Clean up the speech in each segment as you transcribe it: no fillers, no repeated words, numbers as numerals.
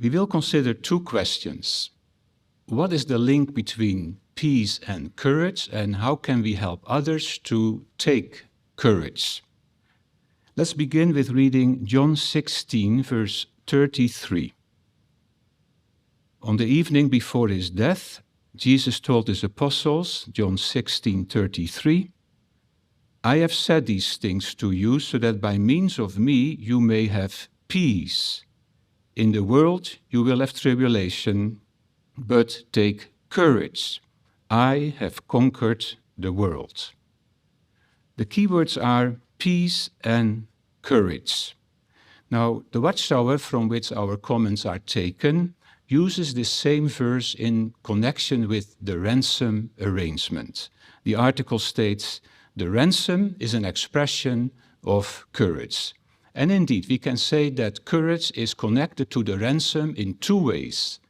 We will consider two questions. What is the link between peace and courage, and how can we help others to take courage? Let's begin with reading John 16, verse 33. On the evening before his death, Jesus told his apostles, John 16:33, I have said these things to you so that by means of me you may have peace. In the world you will have tribulation, but take courage. I have conquered the world. The key words are peace and courage. Now, the Watchtower from which our comments are taken uses this same verse in connection with the ransom arrangement. The article states, the ransom is an expression of courage. And indeed, we can say that courage is connected to the ransom in two ways.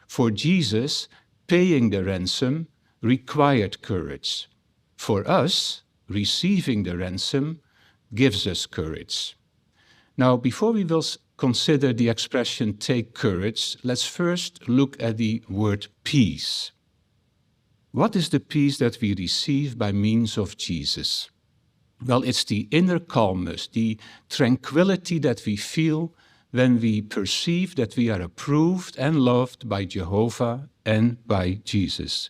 For Jesus, paying the ransom required courage. For us, receiving the ransom gives us courage. Now, before we will consider the expression take courage, let's first look at the word peace. What is the peace that we receive by means of Jesus? Well, it's the inner calmness, the tranquility that we feel when we perceive that we are approved and loved by Jehovah and by Jesus.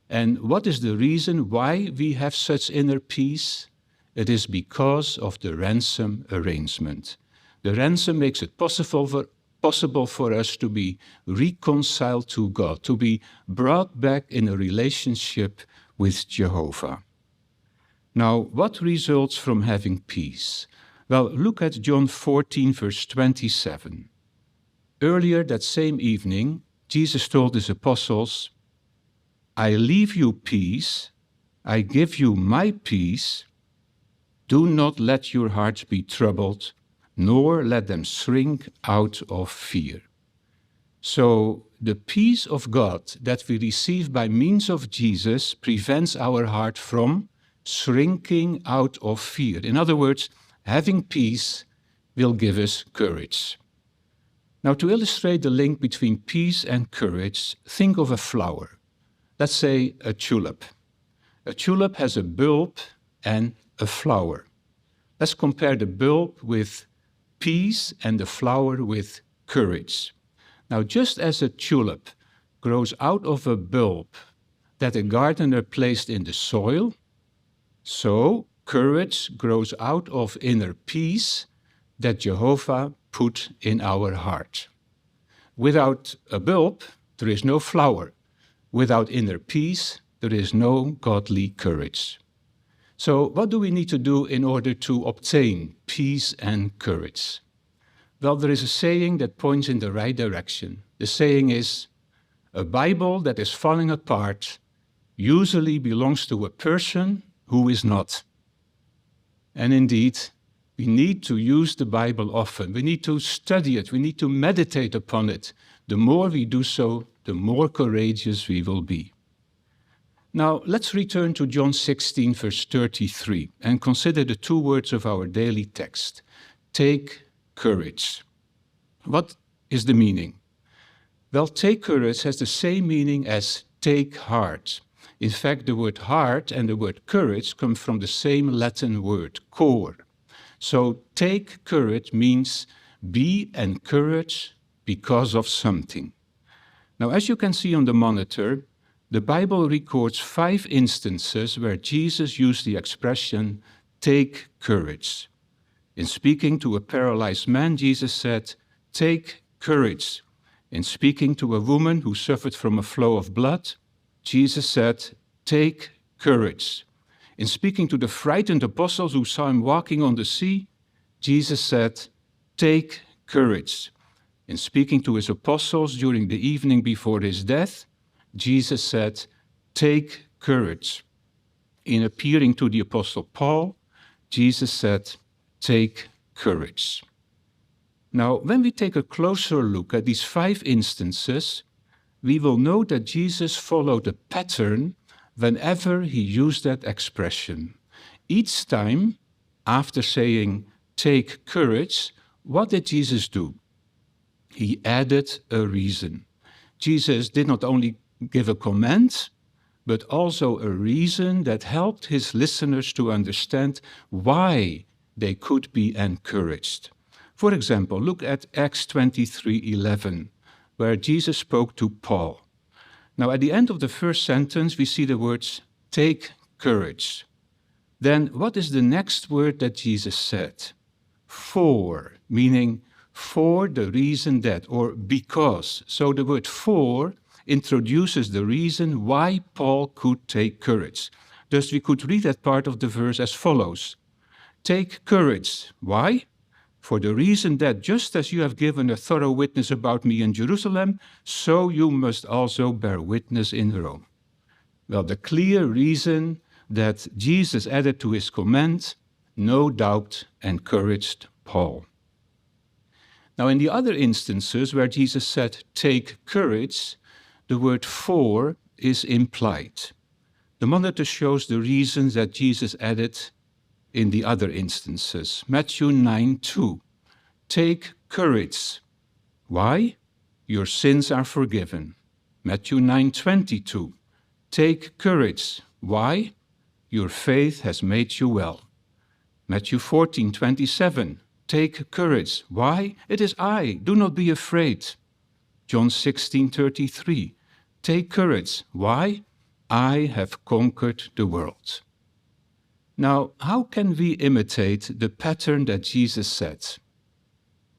And what is the reason why we have such inner peace? It is because of the ransom arrangement. The ransom makes it possible for us to be reconciled to God, to be brought back in a relationship with Jehovah. Now, what results from having peace? Well, look at John 14, verse 27. Earlier that same evening, Jesus told his apostles, I leave you peace, I give you my peace. Do not let your hearts be troubled, nor let them shrink out of fear. So, the peace of God that we receive by means of Jesus prevents our heart from shrinking out of fear. In other words, having peace will give us courage. Now, to illustrate the link between peace and courage, think of a flower. Let's say a tulip. A tulip has a bulb and a flower. Let's compare the bulb with peace and the flower with courage. Now, just as a tulip grows out of a bulb that a gardener placed in the soil, so courage grows out of inner peace that Jehovah put in our heart. Without a bulb, there is no flower. Without inner peace, there is no godly courage. So what do we need to do in order to obtain peace and courage? Well, there is a saying that points in the right direction. The saying is, a Bible that is falling apart usually belongs to a person who is not. And indeed, we need to use the Bible often. We need to study it. We need to meditate upon it. The more we do so, the more courageous we will be. Now, let's return to John 16, verse 33, and consider the two words of our daily text. Take courage. What is the meaning? Well, take courage has the same meaning as take heart. In fact, the word heart and the word courage come from the same Latin word, cor. So take courage means be encouraged because of something. Now, as you can see on the monitor, the Bible records 5 instances where Jesus used the expression, take courage. In speaking to a paralyzed man, Jesus said, take courage. In speaking to a woman who suffered from a flow of blood, Jesus said, take courage. In speaking to the frightened apostles who saw him walking on the sea, Jesus said, take courage. In speaking to his apostles during the evening before his death, Jesus said, take courage. In appearing to the apostle Paul, Jesus said, take courage. Now, when we take a closer look at these 5 instances, we will note that Jesus followed a pattern whenever he used that expression. Each time, after saying, take courage, what did Jesus do? He added a reason. Jesus did not only give a command, but also a reason that helped his listeners to understand why they could be encouraged. For example, look at Acts 23:11, where Jesus spoke to Paul. Now, at the end of the first sentence, we see the words, "Take courage." Then what is the next word that Jesus said? For, meaning for the reason that, or because. So the word for introduces the reason why Paul could take courage. Thus we could read that part of the verse as follows. Take courage. Why? For the reason that just as you have given a thorough witness about me in Jerusalem, so you must also bear witness in Rome. Well, the clear reason that Jesus added to his command, no doubt encouraged Paul. Now, in the other instances where Jesus said, take courage, the word for is implied. The monitor shows the reasons that Jesus added in the other instances. Matthew 9:2. Take courage. Why? Your sins are forgiven. Matthew 9:22. Take courage. Why? Your faith has made you well. Matthew 14:27. Take courage. Why? It is I. Do not be afraid. John 16:33. Take courage. Why? I have conquered the world. Now, how can we imitate the pattern that Jesus set?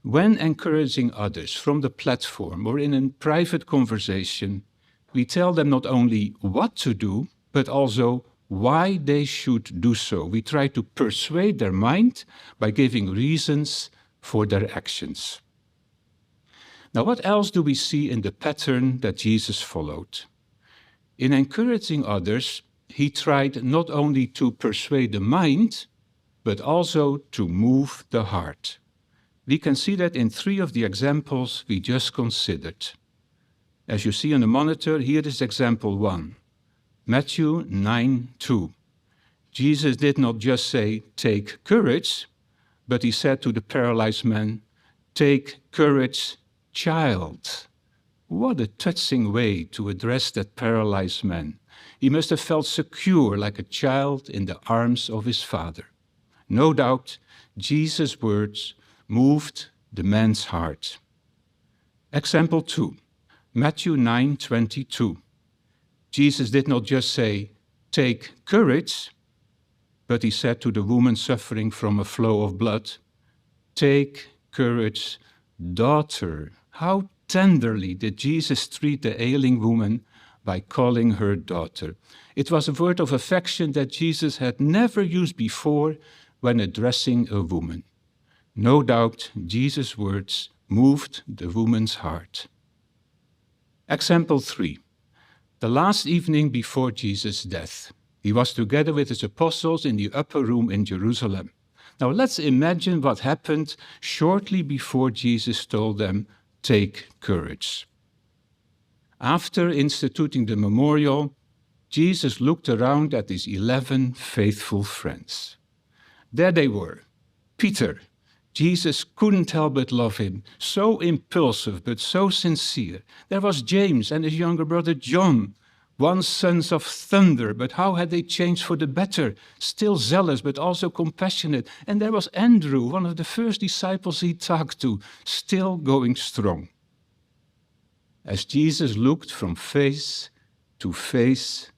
When encouraging others from the platform or in a private conversation, we tell them not only what to do, but also why they should do so. We try to persuade their mind by giving reasons for their actions. Now, what else do we see in the pattern that Jesus followed? In encouraging others, he tried not only to persuade the mind, but also to move the heart. We can see that in 3 of the examples we just considered. As you see on the monitor, here is example 1. Matthew 9:2. Jesus did not just say, take courage, but he said to the paralyzed man, take courage, child. What a touching way to address that paralyzed man. He must have felt secure like a child in the arms of his father. No doubt, Jesus' words moved the man's heart. Example 2, Matthew 9:22. Jesus did not just say, take courage, but he said to the woman suffering from a flow of blood, take courage, daughter. How tenderly did Jesus treat the ailing woman by calling her daughter. It was a word of affection that Jesus had never used before when addressing a woman. No doubt, Jesus' words moved the woman's heart. Example 3. The last evening before Jesus' death, he was together with his apostles in the upper room in Jerusalem. Now let's imagine what happened shortly before Jesus told them, take courage. After instituting the memorial, Jesus looked around at his 11 faithful friends. There they were. Peter. Jesus couldn't help but love him. So impulsive, but so sincere. There was James and his younger brother John, once sons of thunder, but how had they changed for the better? Still zealous, but also compassionate. And there was Andrew, one of the first disciples he talked to, still going strong. As Jesus looked from face to face,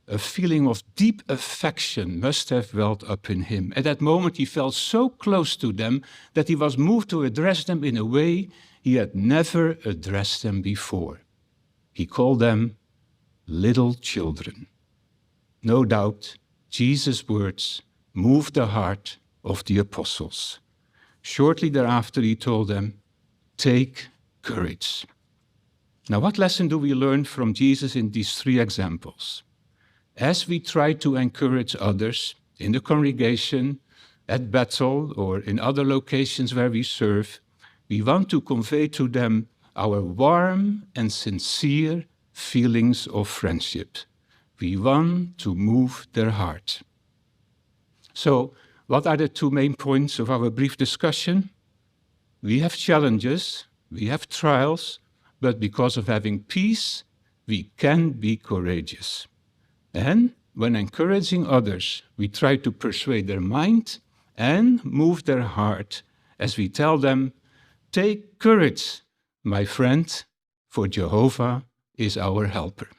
a feeling of deep affection must have welled up in him. At that moment, he felt so close to them that he was moved to address them in a way he had never addressed them before. He called them little children. No doubt, Jesus' words moved the heart of the apostles. Shortly thereafter, he told them, take courage. Now, what lesson do we learn from Jesus in these 3 examples? As we try to encourage others in the congregation, at Bethel, or in other locations where we serve, we want to convey to them our warm and sincere feelings of friendship. We want to move their heart. So, what are the 2 main points of our brief discussion? We have challenges, we have trials, but because of having peace, we can be courageous. And when encouraging others, we try to persuade their mind and move their heart as we tell them, "Take courage, my friend, for Jehovah is our helper."